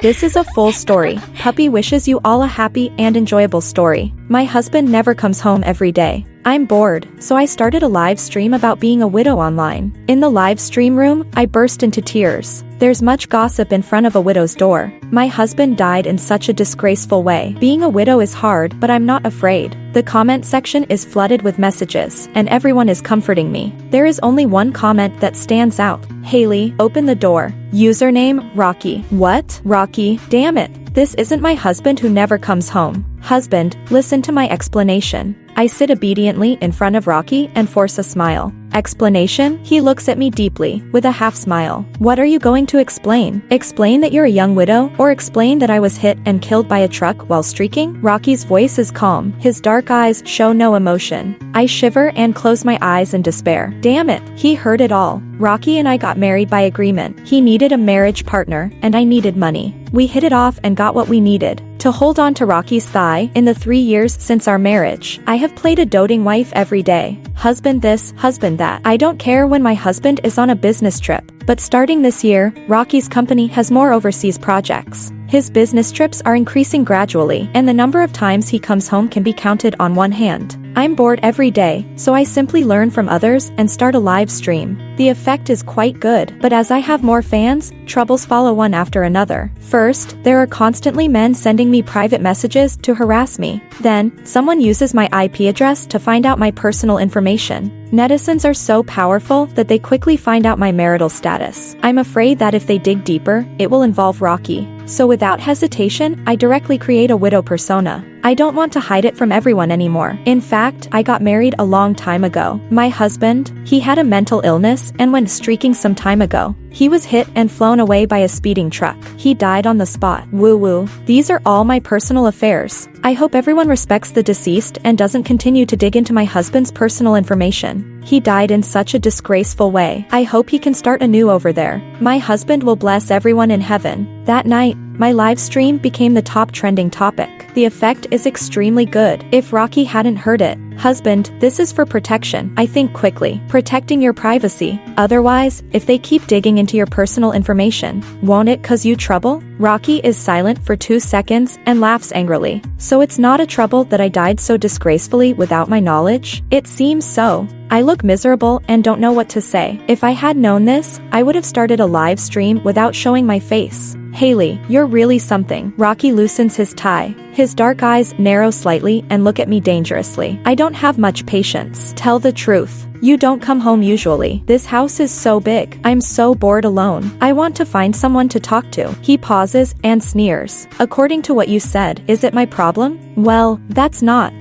This is a full story. Puppy wishes you all a happy and enjoyable story. My husband never comes home every day. I'm bored, so I started a live stream about being a widow online. In the live stream room, I burst into tears. There's much gossip in front of a widow's door. My husband died in such a disgraceful way. Being a widow is hard, but I'm not afraid. The comment section is flooded with messages, and everyone is comforting me. There is only one comment that stands out. Hailey, open the door. Username, Rockey. What? Rockey, damn it. This isn't my husband who never comes home. Husband, listen to my explanation. I sit obediently in front of Rockey and force a smile. Explanation? He looks at me deeply, with a half smile. What are you going to explain? Explain that you're a young widow, or explain that I was hit and killed by a truck while streaking? Rockey's voice is calm. His dark eyes show no emotion. I shiver and close my eyes in despair. Damn it, he heard it all. Rockey and I got married by agreement. He needed a marriage partner, and I needed money. We hit it off and got what we needed. To hold on to Rockey's thigh, in the 3 years since our marriage, I have played a doting wife every day. Husband this, husband that. I don't care when my husband is on a business trip. But starting this year, Rockey's company has more overseas projects. His business trips are increasing gradually, and the number of times he comes home can be counted on one hand. I'm bored every day, so I simply learn from others and start a live stream. The effect is quite good, but as I have more fans, troubles follow one after another. First, there are constantly men sending me private messages to harass me. Then, someone uses my IP address to find out my personal information. Netizens are so powerful that they quickly find out my marital status. I'm afraid that if they dig deeper, it will involve Rockey. So without hesitation, I directly create a widow persona. I don't want to hide it from everyone anymore. In fact, I got married a long time ago. My husband, he had a mental illness and went streaking some time ago. He was hit and flown away by a speeding truck. He died on the spot. Woo-woo. These are all my personal affairs. I hope everyone respects the deceased and doesn't continue to dig into my husband's personal information. He died in such a disgraceful way. I hope he can start anew over there. My husband will bless everyone in heaven. That night, my live stream became the top trending topic. The effect is extremely good. If Rockey hadn't heard it, husband, this is for protection. I think quickly. Protecting your privacy. Otherwise, if they keep digging into your personal information, won't it cause you trouble? Rockey is silent for 2 seconds and laughs angrily. So it's not a trouble that I died so disgracefully without my knowledge? It seems so. I look miserable and don't know what to say. If I had known this, I would have started a live stream without showing my face. Hailey, you're really something. Rockey loosens his tie. His dark eyes narrow slightly and look at me dangerously. I don't have much patience. Tell the truth. You don't come home usually. This house is so big. I'm so bored alone. I want to find someone to talk to. He pauses and sneers. According to what you said, is it my problem? Well, that's not.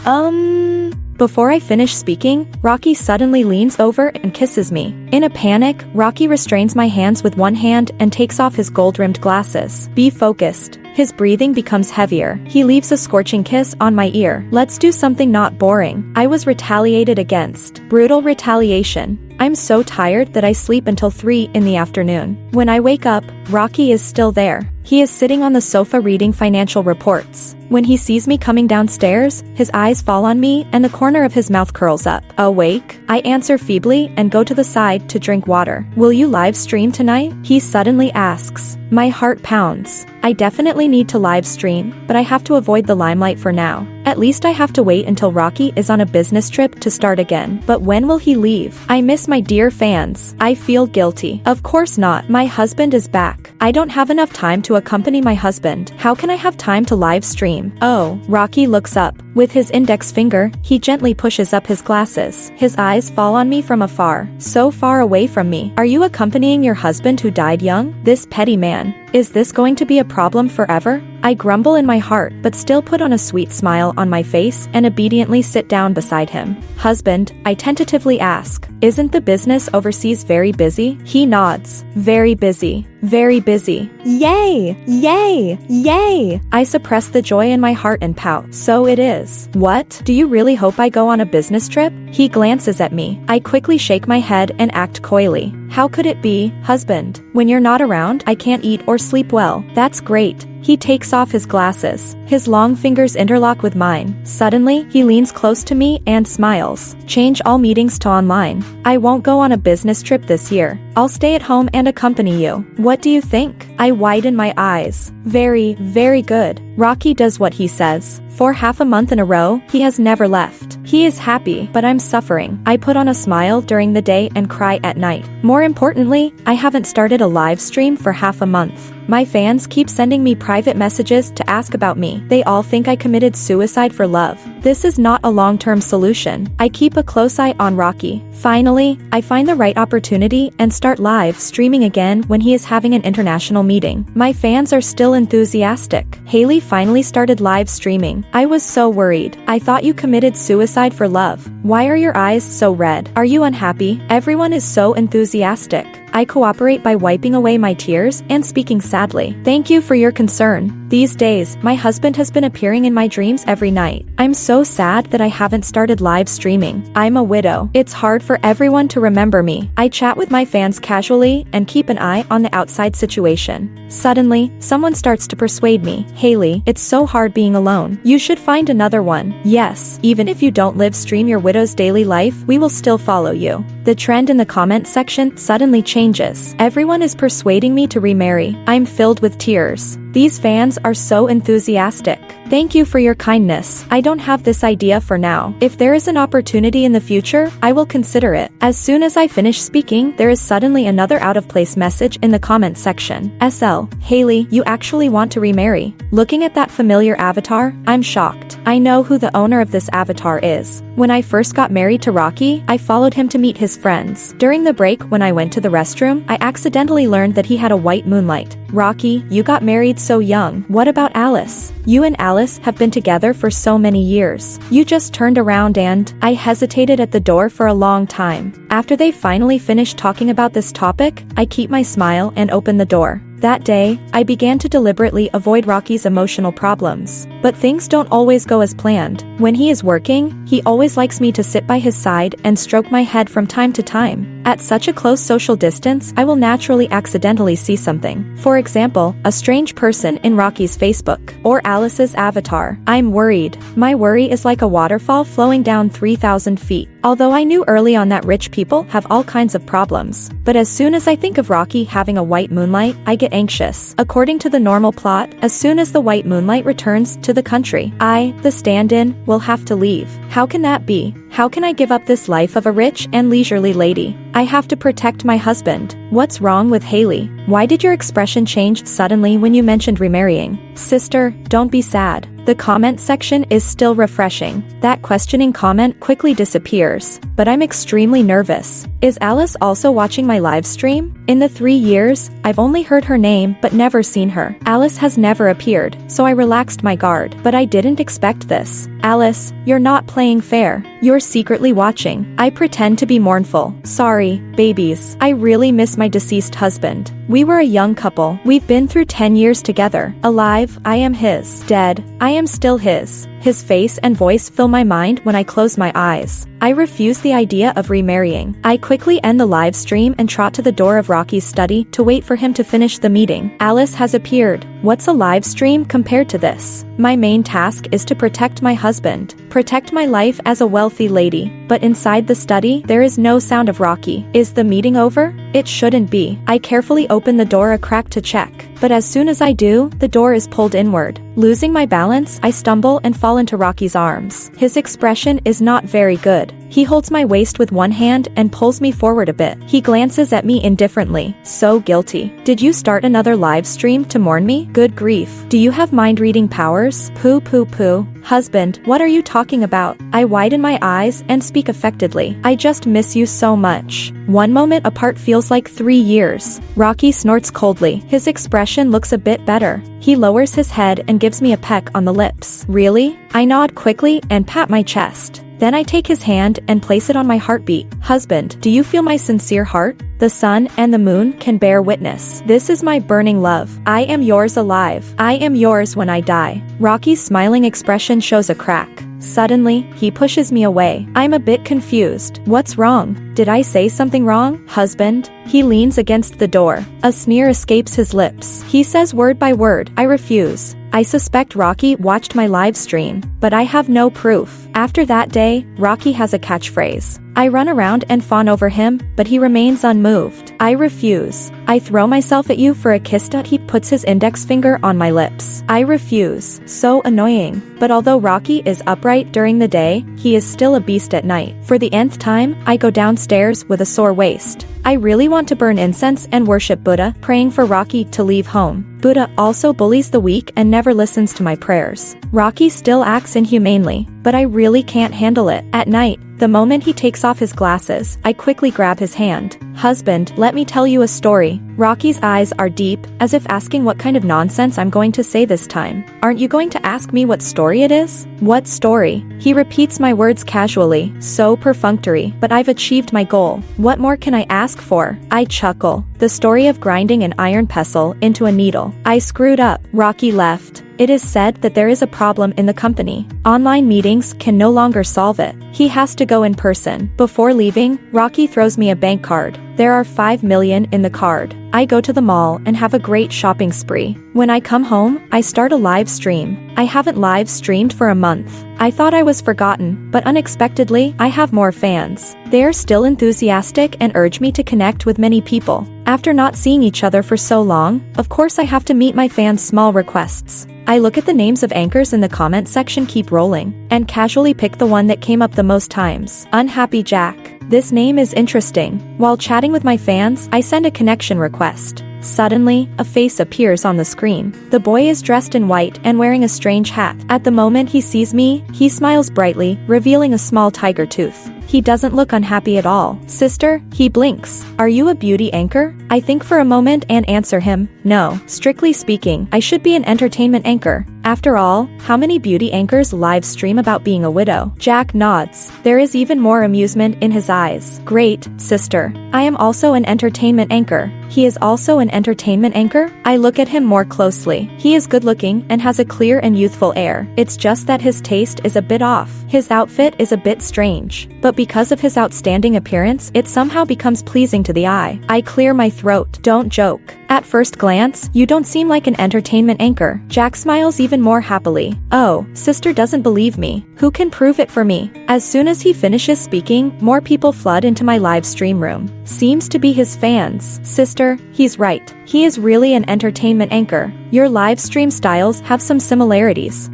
Before I finish speaking, Rockey suddenly leans over and kisses me. In a panic, Rockey restrains my hands with one hand and takes off his gold-rimmed glasses. Be focused. His breathing becomes heavier. He leaves a scorching kiss on my ear. Let's do something not boring. I was retaliated against. Brutal retaliation. I'm so tired that I sleep until 3 in the afternoon. When I wake up, Rockey is still there. He is sitting on the sofa reading financial reports. When he sees me coming downstairs, his eyes fall on me and the corner of his mouth curls up. Awake? I answer feebly and go to the side to drink water. Will you live stream tonight? He suddenly asks. My heart pounds. I definitely need to live stream, but I have to avoid the limelight for now. At least I have to wait until Rockey is on a business trip to start again. But when will he leave? I miss my dear fans. I feel guilty. Of course not. My husband is back. I don't have enough time to accompany my husband. How can I have time to live stream? Oh, Rockey looks up. With his index finger, he gently pushes up his glasses. His eyes fall on me from afar. So far away from me. Are you accompanying your husband who died young? This petty man. Is this going to be a problem forever? I grumble in my heart, but still put on a sweet smile on my face and obediently sit down beside him. Husband, I tentatively ask, isn't the business overseas very busy? He nods. Very busy. Very busy. Yay! Yay! Yay! I suppress the joy in my heart and pout. So it is. What? Do you really hope I go on a business trip? He glances at me. I quickly shake my head and act coyly. How could it be, husband? When you're not around, I can't eat or sleep well. That's great. He takes off his glasses. His long fingers interlock with mine. Suddenly, he leans close to me and smiles. Change all meetings to online. I won't go on a business trip this year. I'll stay at home and accompany you. What do you think? I widen my eyes. Very, very good. Rockey does what he says. For half a month in a row, he has never left. He is happy, but I'm suffering. I put on a smile during the day and cry at night. More importantly, I haven't started a live stream for half a month. My fans keep sending me private messages to ask about me. They all think I committed suicide for love. This is not a long-term solution. I keep a close eye on Rockey. Finally, I find the right opportunity and start live streaming again when he is having an international meeting. My fans are still enthusiastic. Hailey finally started live streaming. I was so worried. I thought you committed suicide for love. Why are your eyes so red? Are you unhappy? Everyone is so enthusiastic. I cooperate by wiping away my tears and speaking sadly. Thank you for your concern. These days, my husband has been appearing in my dreams every night. I'm so sad that I haven't started live streaming. I'm a widow. It's hard for everyone to remember me. I chat with my fans casually and keep an eye on the outside situation. Suddenly, someone starts to persuade me. Hailey, it's so hard being alone. You should find another one. Yes, even if you don't live stream your widow's daily life, we will still follow you. The trend in the comment section suddenly changes. Everyone is persuading me to remarry. I'm filled with tears. These fans are so enthusiastic. Thank you for your kindness. I don't have this idea for now. If there is an opportunity in the future, I will consider it. As soon as I finish speaking, there is suddenly another out-of-place message in the comment section. SL, Hailey, you actually want to remarry. Looking at that familiar avatar, I'm shocked. I know who the owner of this avatar is. When I first got married to Rockey, I followed him to meet his friends. During the break when I went to the restroom, I accidentally learned that he had a white moonlight. Rockey, you got married so young. What about Alice? You and Alice have been together for so many years. You just turned around and I hesitated at the door for a long time. After they finally finished talking about this topic, I keep my smile and open the door. That day, I began to deliberately avoid Rockey's emotional problems. But things don't always go as planned. When he is working, he always likes me to sit by his side and stroke my head from time to time. At such a close social distance, I will naturally accidentally see something. For example, a strange person in Rockey's Facebook, or Alice's avatar. I'm worried. My worry is like a waterfall flowing down 3,000 feet. Although I knew early on that rich people have all kinds of problems. But as soon as I think of Rockey having a white moonlight, I get anxious. According to the normal plot, as soon as the white moonlight returns to the country, I, the stand-in, will have to leave. How can that be? How can I give up this life of a rich and leisurely lady? I have to protect my husband. What's wrong with Hailey? Why did your expression change suddenly when you mentioned remarrying? Sister, don't be sad. The comment section is still refreshing. That questioning comment quickly disappears, but I'm extremely nervous. Is Alice also watching my live stream? In the 3 years, I've only heard her name but never seen her. Alice has never appeared, so I relaxed my guard, but I didn't expect this. Alice, you're not playing fair. You're secretly watching. I pretend to be mournful. Sorry, babies. I really miss my deceased husband. We were a young couple. We've been through 10 years together. Alive, I am his. Dead, I am still his. His face and voice fill my mind when I close my eyes. I refuse the idea of remarrying. I quickly end the live stream and trot to the door of Rockey's study to wait for him to finish the meeting. Alice has appeared. What's a live stream compared to this? My main task is to protect my husband, protect my life as a wealthy lady. But inside the study, there is no sound of Rockey. Is the meeting over? It shouldn't be. I carefully open the door a crack to check. But as soon as I do, the door is pulled inward. Losing my balance, I stumble and fall into Rockey's arms. His expression is not very good. He holds my waist with one hand and pulls me forward a bit. He glances at me indifferently. So guilty. Did you start another live stream to mourn me? Good grief. Do you have mind-reading powers? Poo poo poo. Husband, what are you talking about? I widen my eyes and speak affectedly. I just miss you so much. 1 moment apart feels like 3 years. Rockey snorts coldly. His expression looks a bit better. He lowers his head and gives me a peck on the lips. Really? I nod quickly and pat my chest. Then I take his hand and place it on my heartbeat. Husband, do you feel my sincere heart? The sun and the moon can bear witness. This is my burning love. I am yours alive. I am yours when I die. Rockey's smiling expression shows a crack. Suddenly, he pushes me away. I'm a bit confused. What's wrong? Did I say something wrong? Husband? He leans against the door. A sneer escapes his lips. He says word by word. I refuse. I suspect Rockey watched my live stream, but I have no proof. After that day, Rockey has a catchphrase. I run around and fawn over him, but he remains unmoved. I refuse. I throw myself at you for a kiss. He puts his index finger on my lips. I refuse. So annoying. But although Rockey is upright during the day, he is still a beast at night. For the nth time, I go downstairs with a sore waist. I really want to burn incense and worship Buddha, praying for Rockey to leave home. Buddha also bullies the weak and never listens to my prayers. Rockey still acts inhumanely, but I really can't handle it. At night, the moment he takes off his glasses, I quickly grab his hand. Husband, let me tell you a story. Rockey's eyes are deep, as if asking what kind of nonsense I'm going to say this time. Aren't you going to ask me what story it is? What story? He repeats my words casually, so perfunctory, but I've achieved my goal. What more can I ask for? I chuckle. The story of grinding an iron pestle into a needle. I screwed up. Rockey left. It is said that there is a problem in the company. Online meetings can no longer solve it. He has to go in person. Before leaving, Rockey throws me a bank card. There are 5 million in the card. I go to the mall and have a great shopping spree. When I come home, I start a live stream. I haven't live streamed for a month. I thought I was forgotten, but unexpectedly, I have more fans. They are still enthusiastic and urge me to connect with many people. After not seeing each other for so long, of course I have to meet my fans' small requests. I look at the names of anchors in the comment section, keep rolling, and casually pick the one that came up the most times. Unhappy Jack. This name is interesting. While chatting with my fans, I send a connection request. Suddenly, a face appears on the screen. The boy is dressed in white and wearing a strange hat. At the moment he sees me, he smiles brightly, revealing a small tiger tooth. He doesn't look unhappy at all. Sister, he blinks. Are you a beauty anchor? I think for a moment and answer him, no. Strictly speaking, I should be an entertainment anchor. After all, how many beauty anchors live stream about being a widow? Jack nods. There is even more amusement in his eyes. Great, sister. I am also an entertainment anchor. He is also an entertainment anchor? I look at him more closely. He is good looking and has a clear and youthful air. It's just that his taste is a bit off. His outfit is a bit strange. But because of his outstanding appearance, it somehow becomes pleasing to the eye. I clear my throat. Don't joke. At first glance, you don't seem like an entertainment anchor. Jack smiles even more happily. Oh, sister doesn't believe me. Who can prove it for me? As soon as he finishes speaking, more people flood into my live stream room. Seems to be his fans. Sister, he's right. He is really an entertainment anchor. Your live stream styles have some similarities.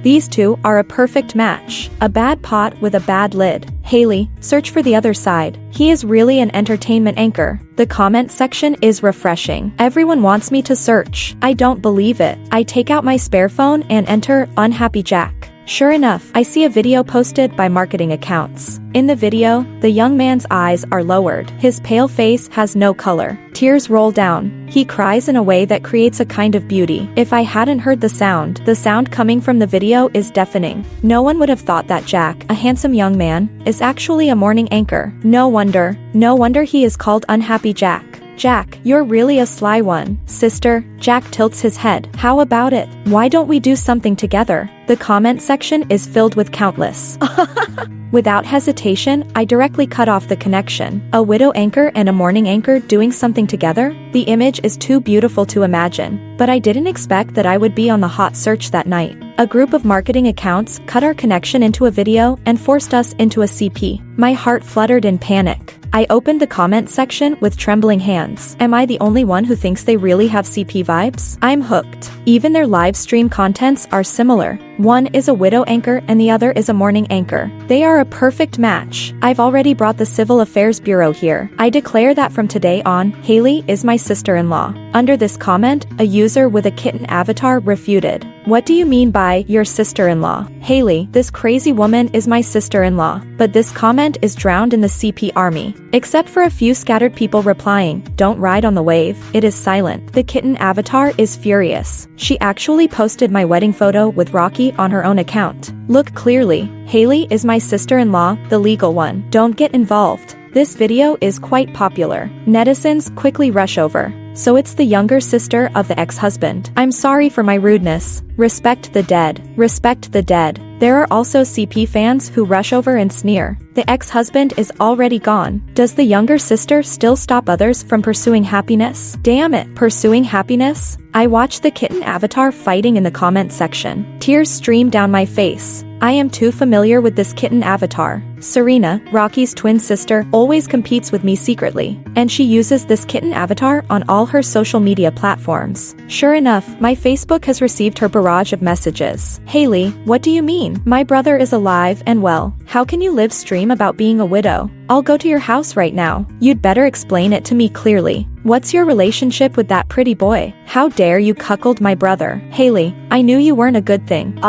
These two are a perfect match. A bad pot with a bad lid. Hailey, search for the other side. He is really an entertainment anchor. The comment section is refreshing. Everyone wants me to search. I don't believe it. I take out my spare phone and enter Unhappy Jack. Sure enough, I see a video posted by marketing accounts. In the video, the young man's eyes are lowered. His pale face has no color. Tears roll down. He cries in a way that creates a kind of beauty. If I hadn't heard the sound coming from the video is deafening. No one would have thought that Jack, a handsome young man, is actually a morning anchor. No wonder he is called Unhappy Jack. Jack, you're really a sly one. Sister, Jack tilts his head. How about it? Why don't we do something together? The comment section is filled with countless. Without hesitation, I directly cut off the connection. A widow anchor and a morning anchor doing something together? The image is too beautiful to imagine. But I didn't expect that I would be on the hot search that night. A group of marketing accounts cut our connection into a video and forced us into a CP. My heart fluttered in panic. I opened the comment section with trembling hands. Am I the only one who thinks they really have CP vibes? I'm hooked. Even their live stream contents are similar. One is a widow anchor and the other is a morning anchor. They are a perfect match. I've already brought the Civil Affairs Bureau here. I declare that from today on, Hailey is my sister-in-law. Under this comment, a user with a kitten avatar refuted. What do you mean by your sister-in-law? Hailey, this crazy woman is my sister-in-law. But this comment is drowned in the CP army. Except for a few scattered people replying, don't ride on the wave, it is silent. The kitten avatar is furious. She actually posted my wedding photo with Rockey on her own account. Look clearly, Hailey is my sister-in-law, the legal one. Don't get involved. This video is quite popular. Netizens quickly rush over. So it's the younger sister of the ex-husband. I'm sorry for my rudeness. Respect the dead. Respect the dead. There are also CP fans who rush over and sneer. The ex-husband is already gone. Does the younger sister still stop others from pursuing happiness? Damn it, pursuing happiness? I watch the kitten avatar fighting in the comment section. Tears stream down my face. I am too familiar with this kitten avatar. Serena, Rocky's twin sister, always competes with me secretly, and she uses this kitten avatar on all her social media platforms. Sure enough, my Facebook has received her barrage of messages. Hailey, what do you mean? My brother is alive and well. How can you live stream about being a widow? I'll go to your house right now. You'd better explain it to me clearly. What's your relationship with that pretty boy? How dare you cuckold my brother? Hailey, I knew you weren't a good thing.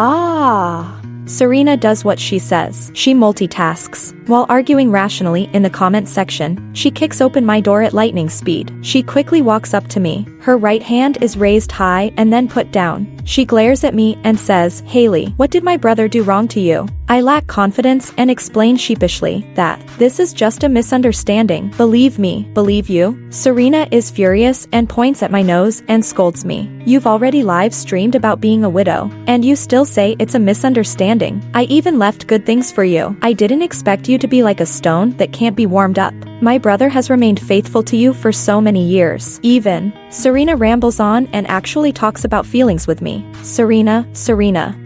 Serena does what she says. She multitasks. While arguing rationally in the comments section, she kicks open my door at lightning speed. She quickly walks up to me. Her right hand is raised high and then put down. She glares at me and says, Hailey, what did my brother do wrong to you? I lack confidence and explain sheepishly that this is just a misunderstanding. Believe me, believe you? Serena is furious and points at my nose and scolds me. You've already live streamed about being a widow, and you still say it's a misunderstanding. I even left good things for you. I didn't expect you to be like a stone that can't be warmed up. My brother has remained faithful to you for so many years. Even. Serena rambles on and actually talks about feelings with me. Serena,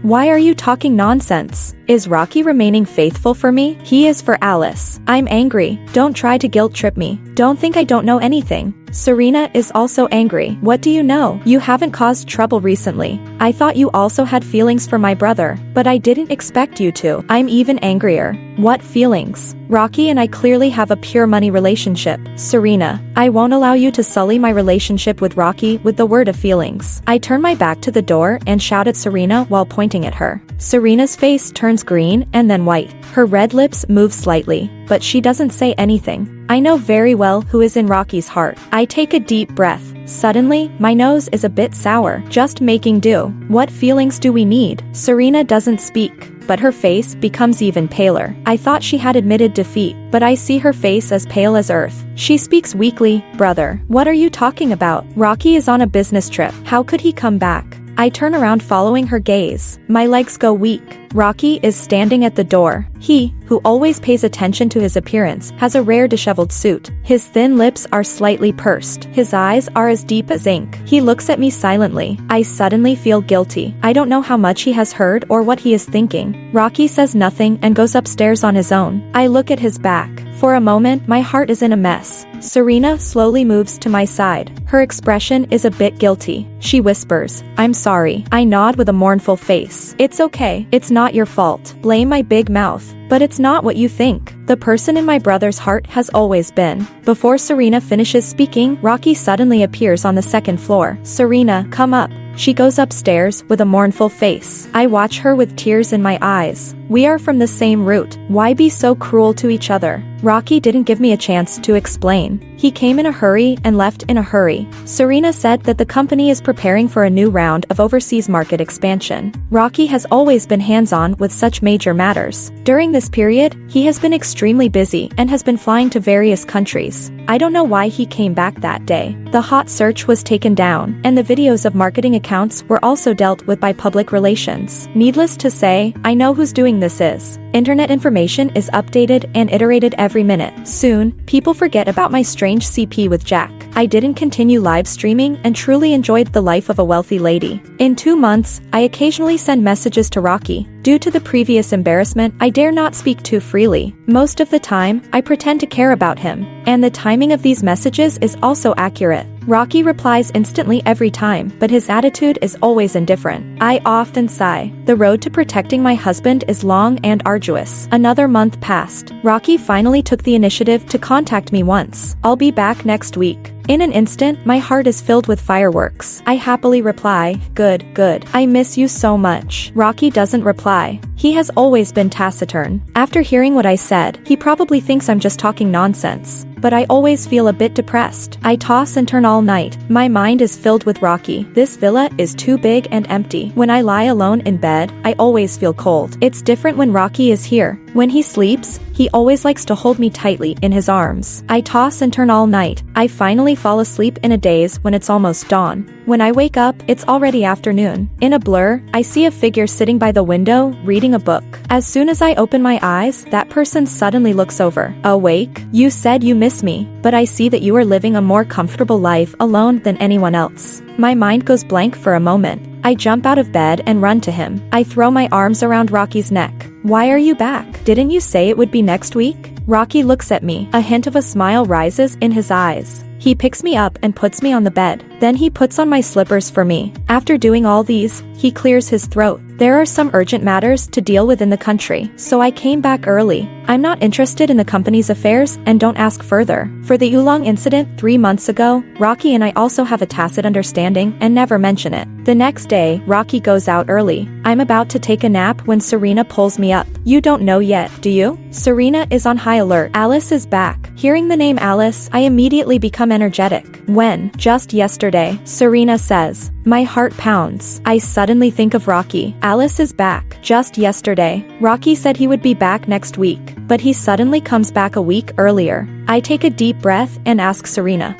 why are you talking nonsense? Is Rockey remaining faithful for me? He is for Alice. I'm angry. Don't try to guilt trip me. Don't think I don't know anything. Serena is also angry. What do you know? You haven't caused trouble recently. I thought you also had feelings for my brother, but I didn't expect you to. I'm even angrier. What feelings? Rockey and I clearly have a pure money relationship. Serena, I won't allow you to sully my relationship with Rockey with the word of feelings. I turn my back to the door and shout at Serena while pointing at her. Serena's face turns green and then white. Her red lips move slightly, but she doesn't say anything. I know very well who is in Rockey's heart. I take a deep breath. Suddenly, my nose is a bit sour. Just making do. What feelings do we need? Serena doesn't speak, but her face becomes even paler. I thought she had admitted defeat, but I see her face as pale as earth. She speaks weakly. Brother, what are you talking about? Rockey is on a business trip. How could he come back? I turn around following her gaze. My legs go weak. Rockey is standing at the door. He, who always pays attention to his appearance, has a rare disheveled suit. His thin lips are slightly pursed. His eyes are as deep as ink. He looks at me silently. I suddenly feel guilty. I don't know how much he has heard or what he is thinking. Rockey says nothing and goes upstairs on his own. I look at his back. For a moment, my heart is in a mess. Serena slowly moves to my side. Her expression is a bit guilty. She whispers, I'm sorry. I nod with a mournful face. It's okay. It's not your fault. Blame my big mouth. But it's not what you think. The person in my brother's heart has always been. Before Serena finishes speaking, Rockey suddenly appears on the second floor. Serena, come up. She goes upstairs with a mournful face. I watch her with tears in my eyes. We are from the same root. Why be so cruel to each other? Rockey didn't give me a chance to explain. He came in a hurry and left in a hurry. Serena said that the company is preparing for a new round of overseas market expansion. Rockey has always been hands-on with such major matters. During this period, he has been extremely busy and has been flying to various countries. I don't know why he came back that day. The hot search was taken down, and the videos of marketing accounts were also dealt with by public relations. Needless to say, I know whose doing this is. Internet information is updated and iterated every minute. Soon, people forget about my strange CP with Jack. I didn't continue live streaming and truly enjoyed the life of a wealthy lady. In 2 months, I occasionally send messages to Rockey. Due to the previous embarrassment, I dare not speak too freely. Most of the time, I pretend to care about him, and the timing of these messages is also accurate. Rockey replies instantly every time, but his attitude is always indifferent. I often sigh. The road to protecting my husband is long and arduous. Another month passed. Rockey finally took the initiative to contact me once. I'll be back next week. In an instant, my heart is filled with fireworks. I happily reply, good. I miss you so much. Rockey doesn't reply. He has always been taciturn. After hearing what I said, he probably thinks I'm just talking nonsense. But I always feel a bit depressed. I toss and turn all night. My mind is filled with Rockey. This villa is too big and empty. When I lie alone in bed, I always feel cold. It's different when Rockey is here. When he sleeps, He always likes to hold me tightly in his arms. I toss and turn all night. I finally fall asleep in a daze when it's almost dawn. When I wake up, it's already afternoon. In a blur, I see a figure sitting by the window, reading a book. As soon as I open my eyes, that person suddenly looks over. Awake? You said you miss me, but I see that you are living a more comfortable life alone than anyone else. My mind goes blank for a moment. I jump out of bed and run to him. I throw my arms around Rocky's neck. Why are you back? Didn't you say it would be next week? Rockey looks at me. A hint of a smile rises in his eyes. He picks me up and puts me on the bed. Then he puts on my slippers for me. After doing all these, he clears his throat. There are some urgent matters to deal with in the country, so I came back early. I'm not interested in the company's affairs and don't ask further. For the Oolong incident 3 months ago, Rockey and I also have a tacit understanding and never mention it. The next day, Rockey goes out early. I'm about to take a nap when Serena pulls me up. You don't know yet, do you? Serena is on high alert. Alice is back. Hearing the name Alice, I immediately become energetic. When, just yesterday, Serena says, my heart pounds. I suddenly think of Rockey. Alice is back. Just yesterday, Rockey said he would be back next week, but he suddenly comes back a week earlier. I take a deep breath and ask Serena,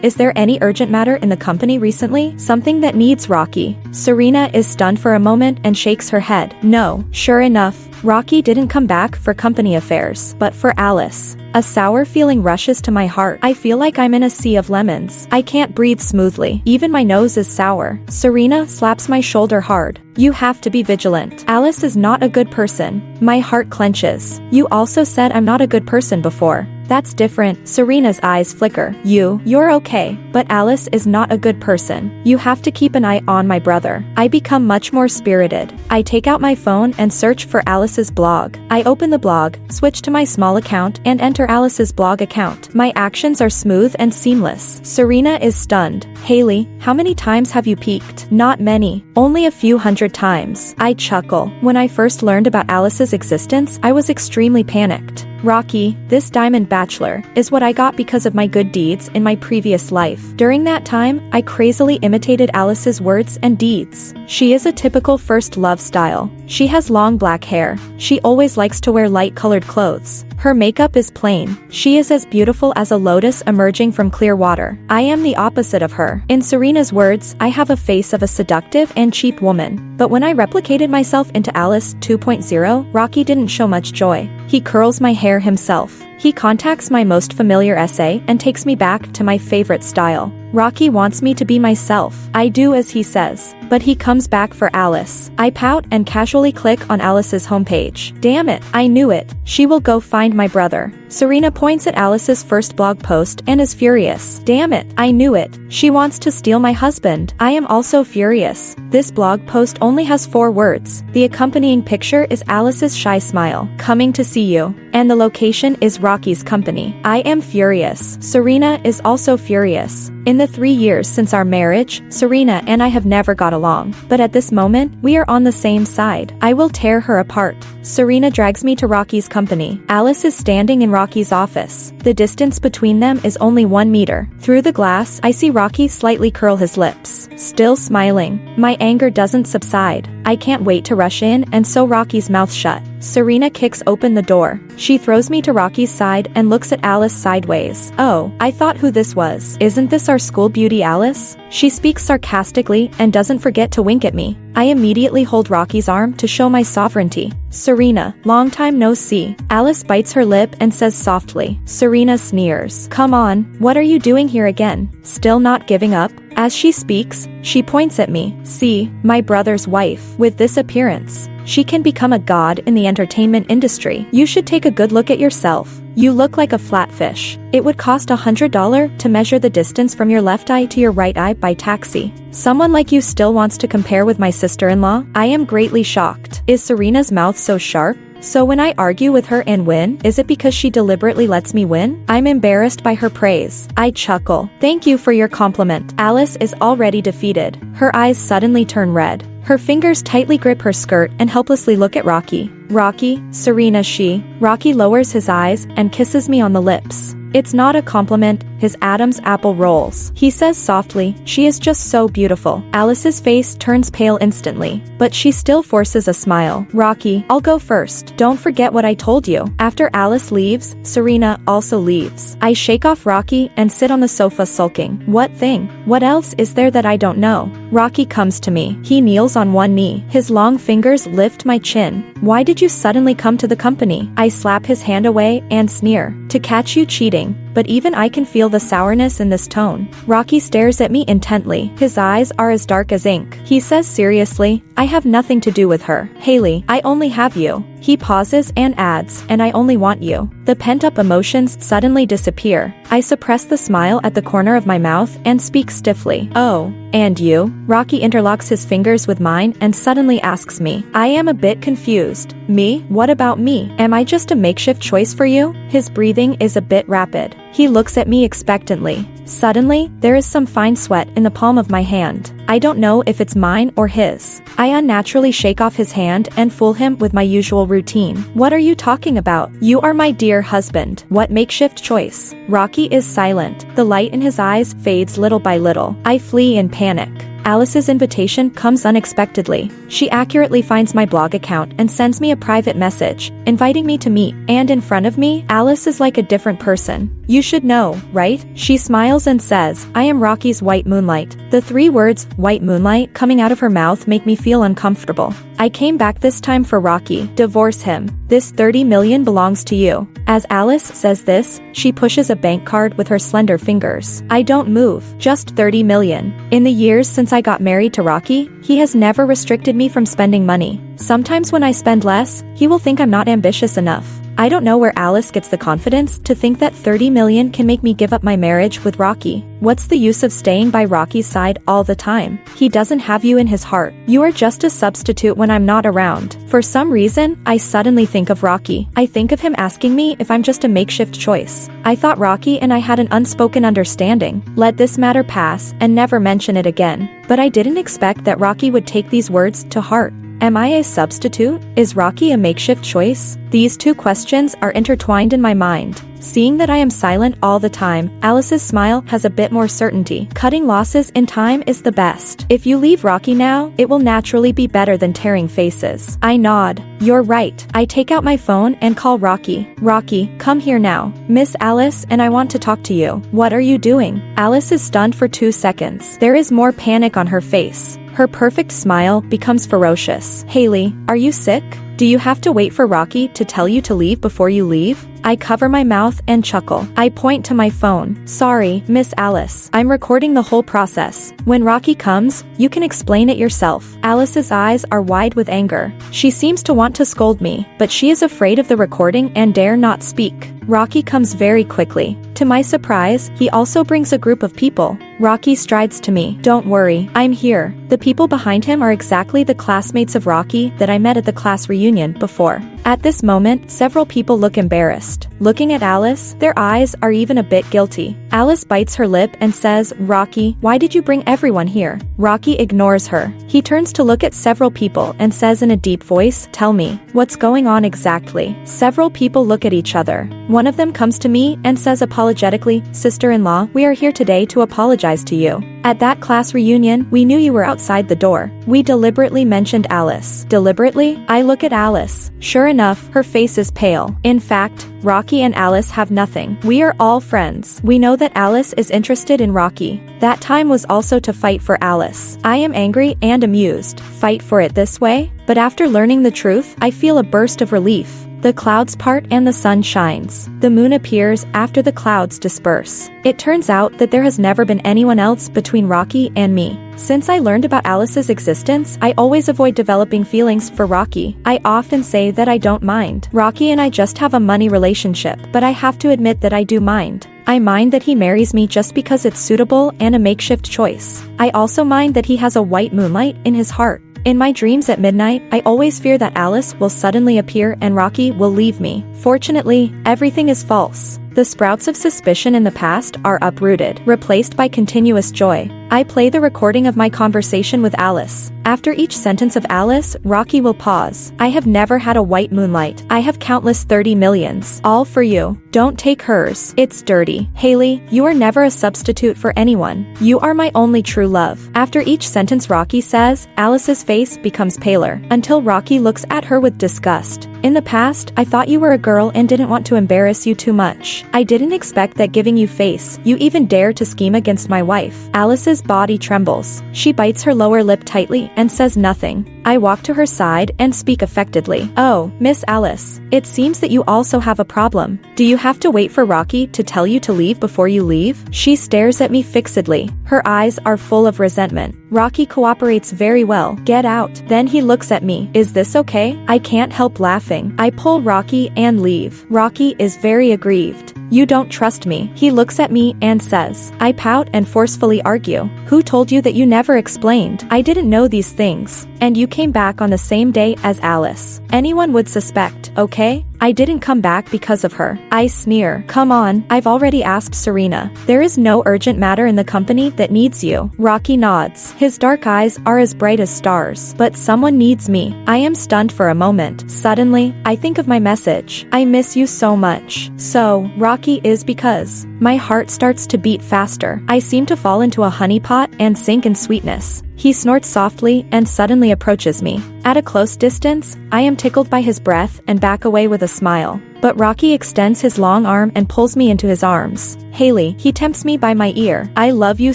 is there any urgent matter in the company recently? Something that needs Rockey? Serena is stunned for a moment and shakes her head. No. Sure enough, Rockey didn't come back for company affairs, but for Alice. A sour feeling rushes to my heart. I feel like I'm in a sea of lemons. I can't breathe smoothly. Even my nose is sour. Serena slaps my shoulder hard. You have to be vigilant. Alice is not a good person. My heart clenches. You also said I'm not a good person before. That's different. Serena's eyes flicker. You're okay, but Alice is not a good person. You have to keep an eye on my brother. I become much more spirited. I take out my phone and search for Alice's blog. I open the blog, switch to my small account, and enter Alice's blog account. My actions are smooth and seamless. Serena is stunned. Hailey, how many times have you peeked? Not many. Only a few hundred times. I chuckle. When I first learned about Alice's existence, I was extremely panicked. Rockey, this diamond bachelor, is what I got because of my good deeds in my previous life. During that time, I crazily imitated Alice's words and deeds. She is a typical first love style. She has long black hair. She always likes to wear light-colored clothes. Her makeup is plain. She is as beautiful as a lotus emerging from clear water. I am the opposite of her. In Serena's words, I have a face of a seductive and cheap woman. But when I replicated myself into Alice 2.0, Rockey didn't show much joy. He curls my hair himself. He contacts my most familiar essay and takes me back to my favorite style. Rockey wants me to be myself. I do as he says, but he comes back for Alice. I pout and casually click on Alice's homepage. Damn it, I knew it. She will go find my brother. Serena points at Alice's first blog post and is furious. Damn it, I knew it. She wants to steal my husband. I am also furious. This blog post only has 4 words. The accompanying picture is Alice's shy smile. Coming to see you. And the location is Rockey's company. I am furious. Serena is also furious. In the 3 years since our marriage, Serena and I have never got along. But at this moment, we are on the same side. I will tear her apart. Serena drags me to Rockey's company. Alice is standing in Rockey's office. The distance between them is only 1 meter. Through the glass, I see Rockey slightly curl his lips. Still smiling. My anger doesn't subside. I can't wait to rush in and sew Rockey's mouth shut. Serena kicks open the door. She throws me to Rockey's side and looks at Alice sideways. Oh, I thought who this was. Isn't this our school beauty Alice? She speaks sarcastically and doesn't forget to wink at me. I immediately hold Rockey's arm to show my sovereignty. Serena, long time no see. Alice bites her lip and says softly. Serena sneers. Come on, what are you doing here again? Still not giving up? As she speaks, she points at me. See, my brother's wife. With this appearance, she can become a god in the entertainment industry. You should take a good look at yourself. You look like a flatfish. It would cost $100 to measure the distance from your left eye to your right eye by taxi. Someone like you still wants to compare with my sister-in-law? I am greatly shocked. Is Serena's mouth so sharp? So when I argue with her and win, is it because she deliberately lets me win? I'm embarrassed by her praise. I chuckle. Thank you for your compliment. Alice is already defeated. Her eyes suddenly turn red. Her fingers tightly grip her skirt and helplessly look at Rockey. Rockey, Serena she. Rockey lowers his eyes and kisses me on the lips. It's not a compliment, his Adam's apple rolls. He says softly, "She is just so beautiful." Alice's face turns pale instantly, but she still forces a smile. "Rockey, I'll go first. Don't forget what I told you." After Alice leaves, Serena also leaves. I shake off Rockey and sit on the sofa sulking. What thing? What else is there that I don't know? Rockey comes to me. He kneels on one knee. His long fingers lift my chin. "Why did you suddenly come to the company?" I slap his hand away and sneer. "To catch you cheating." But even I can feel the sourness in this tone. Rockey stares at me intently. His eyes are as dark as ink. He says seriously, "I have nothing to do with her. Hailey, I only have you." He pauses and adds, "And I only want you." The pent-up emotions suddenly disappear. I suppress the smile at the corner of my mouth and speak stiffly. "Oh, and you?" Rockey interlocks his fingers with mine and suddenly asks me. I am a bit confused. "Me? What about me? Am I just a makeshift choice for you?" His breathing is a bit rapid. He looks at me expectantly. Suddenly, there is some fine sweat in the palm of my hand. I don't know if it's mine or his. I unnaturally shake off his hand and fool him with my usual routine. "What are you talking about? You are my dear husband. What makeshift choice?" Rockey is silent. The light in his eyes fades little by little. I flee in panic. Alice's invitation comes unexpectedly. She accurately finds my blog account and sends me a private message, inviting me to meet, and in front of me, Alice is like a different person. "You should know, right?" She smiles and says, "I am Rockey's white moonlight." The 3 words, white moonlight, coming out of her mouth make me feel uncomfortable. "I came back this time for Rockey. Divorce him. This 30 million belongs to you." As Alice says this, she pushes a bank card with her slender fingers. I don't move. Just 30 million. In the years since I got married to Rockey, he has never restricted me from spending money. Sometimes when I spend less, he will think I'm not ambitious enough. I don't know where Alice gets the confidence to think that 30 million can make me give up my marriage with Rockey. What's the use of staying by Rockey's side all the time? He doesn't have you in his heart. You are just a substitute when I'm not around. For some reason, I suddenly think of Rockey. I think of him asking me if I'm just a makeshift choice. I thought Rockey and I had an unspoken understanding. Let this matter pass and never mention it again. But I didn't expect that Rockey would take these words to heart. Am I a substitute? Is Rockey a makeshift choice? These 2 questions are intertwined in my mind. Seeing that I am silent all the time, Alice's smile has a bit more certainty. Cutting losses in time is the best. If you leave Rockey now, it will naturally be better than tearing faces. I nod. You're right. I take out my phone and call Rockey. "Rockey, come here now. Miss Alice and I want to talk to you." "What are you doing?" Alice is stunned for 2 seconds. There is more panic on her face. Her perfect smile becomes ferocious. "Hailey, are you sick? Do you have to wait for Rockey to tell you to leave before you leave?" I cover my mouth and chuckle. I point to my phone. "Sorry, Miss Alice. I'm recording the whole process. When Rockey comes, you can explain it yourself." Alice's eyes are wide with anger. She seems to want to scold me, but she is afraid of the recording and dare not speak. Rockey comes very quickly. To my surprise, he also brings a group of people. Rockey strides to me. "Don't worry, I'm here." The people behind him are exactly the classmates of Rockey that I met at the class reunion before. At this moment, several people look embarrassed. Looking at Alice, their eyes are even a bit guilty. Alice bites her lip and says, "Rockey, why did you bring everyone here?" Rockey ignores her. He turns to look at several people and says in a deep voice, "Tell me, what's going on exactly?" Several people look at each other. One of them comes to me and says apologetically, "Sister-in-law, we are here today to apologize to you. At that class reunion, we knew you were outside the door. We deliberately mentioned Alice." Deliberately? I look at Alice. Sure enough, her face is pale. In fact, Rockey and Alice have nothing. We are all friends. We know that Alice is interested in Rockey. That time was also to fight for Alice. I am angry and amused. Fight for it this way? But after learning the truth, I feel a burst of relief. The clouds part and the sun shines. The moon appears after the clouds disperse. It turns out that there has never been anyone else between Rockey and me. Since I learned about Alice's existence, I always avoid developing feelings for Rockey. I often say that I don't mind. Rockey and I just have a money relationship, but I have to admit that I do mind. I mind that he marries me just because it's suitable and a makeshift choice. I also mind that he has a white moonlight in his heart. In my dreams at midnight, I always fear that Alice will suddenly appear and Rockey will leave me. Fortunately, everything is false. The sprouts of suspicion in the past are uprooted, replaced by continuous joy. I play the recording of my conversation with Alice. After each sentence of Alice, Rockey will pause. I have never had a white moonlight. I have countless 30 millions. All for you. Don't take hers. It's dirty. Hailey, you are never a substitute for anyone. You are my only true love. After each sentence Rockey says, Alice's face becomes paler, until Rockey looks at her with disgust. In the past, I thought you were a girl and didn't want to embarrass you too much. I didn't expect that giving you face, you even dare to scheme against my wife. Alice's body trembles. She bites her lower lip tightly and says nothing. I walk to her side and speak affectedly. Oh, Miss Alice, it seems that you also have a problem. Do you have to wait for Rockey to tell you to leave before you leave? She stares at me fixedly. Her eyes are full of resentment. Rockey cooperates very well. Get out. Then he looks at me. Is this okay? I can't help laughing. I pull Rockey and leave. Rockey is very aggrieved. You don't trust me. He looks at me and says. I pout and forcefully argue. Who told you that you never explained? I didn't know these things. And you came back on the same day as Alice. Anyone would suspect, okay? I didn't come back because of her. I sneer. Come on, I've already asked Serena. There is no urgent matter in the company that needs you. Rockey nods. His dark eyes are as bright as stars. But someone needs me. I am stunned for a moment. Suddenly, I think of my message. I miss you so much. So, Rockey is because. My heart starts to beat faster. I seem to fall into a honeypot and sink in sweetness. He snorts softly and suddenly approaches me. At a close distance, I am tickled by his breath and back away with a smile. But Rockey extends his long arm and pulls me into his arms. Hailey, he tempts me by my ear. I love you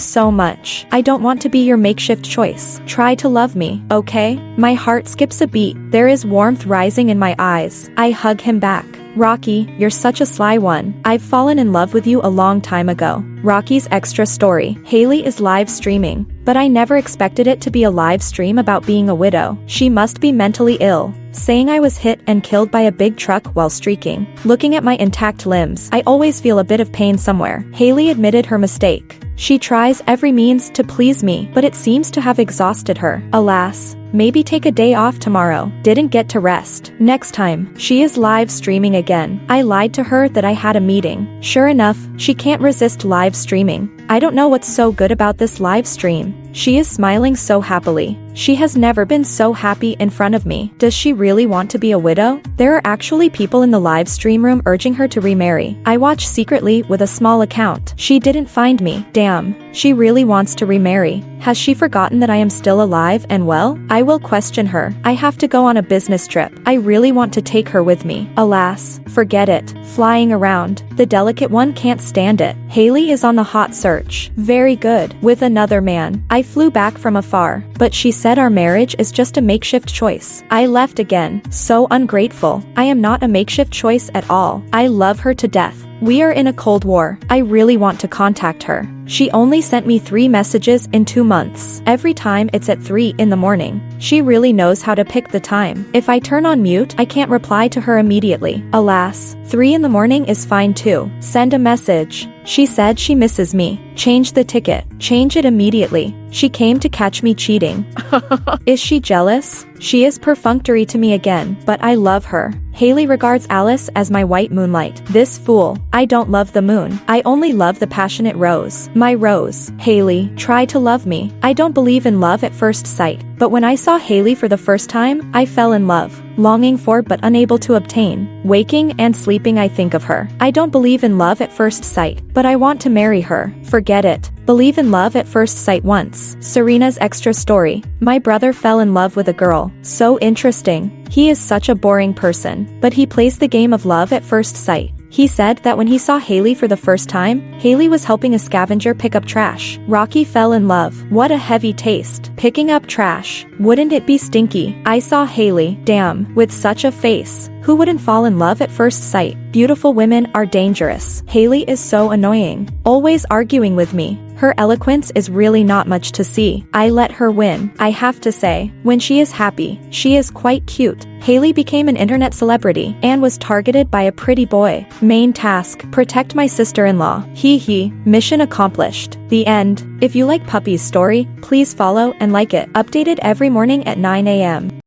so much. I don't want to be your makeshift choice. Try to love me, okay? My heart skips a beat. There is warmth rising in my eyes. I hug him back. Rockey, you're such a sly one. I've fallen in love with you a long time ago. Rockey's extra story. Hailey is live streaming, but I never expected it to be a live stream about being a widow. She must be mentally ill. Saying I was hit and killed by a big truck while streaking. Looking at my intact limbs, I always feel a bit of pain somewhere. Hailey admitted her mistake. She tries every means to please me, but it seems to have exhausted her. Alas, maybe take a day off tomorrow. Didn't get to rest. Next time, she is live streaming again. I lied to her that I had a meeting. Sure enough, she can't resist live streaming. I don't know what's so good about this live stream. She is smiling so happily. She has never been so happy in front of me. Does she really want to be a widow? There are actually people in the live stream room urging her to remarry. I watch secretly with a small account. She didn't find me. Damn, she really wants to remarry. Has she forgotten that I am still alive and well? I will question her. I have to go on a business trip. I really want to take her with me. Alas, forget it. Flying around. The delicate one can't stand it. Hailey is on the hot search. Very good. With another man. I flew back from afar, but she said our marriage is just a makeshift choice. I left again. So ungrateful. I am not a makeshift choice at all. I love her to death. We are in a cold war. I really want to contact her. She only sent me 3 messages in 2 months. Every time it's at 3 in the morning. She really knows how to pick the time. If I turn on mute, I can't reply to her immediately. Alas, 3 in the morning is fine too. Send a message. She said she misses me. Change the ticket. Change it immediately. She came to catch me cheating. Is she jealous? She is perfunctory to me again, but I love her. Hailey regards Alice as my white moonlight. This fool. I don't love the moon. I only love the passionate rose. My rose. Hailey, try to love me. I don't believe in love at first sight. But when I saw Hailey for the first time, I fell in love. Longing for but unable to obtain. Waking and sleeping I think of her. I don't believe in love at first sight, but I want to marry her. Forget it. Believe in love at first sight once. Serena's extra story. My brother fell in love with a girl. So interesting. He is such a boring person, but he plays the game of love at first sight. He said that when he saw Hailey for the first time, Hailey was helping a scavenger pick up trash. Rockey fell in love. What a heavy taste. Picking up trash. Wouldn't it be stinky? I saw Hailey. Damn, with such a face. Who wouldn't fall in love at first sight? Beautiful women are dangerous. Hailey is so annoying. Always arguing with me. Her eloquence is really not much to see. I let her win. I have to say, when she is happy, she is quite cute. Hailey became an internet celebrity and was targeted by a pretty boy. Main task, protect my sister-in-law. Hee hee, mission accomplished. The end. If you like Puppy's story, please follow and like it. Updated every morning at 9 a.m.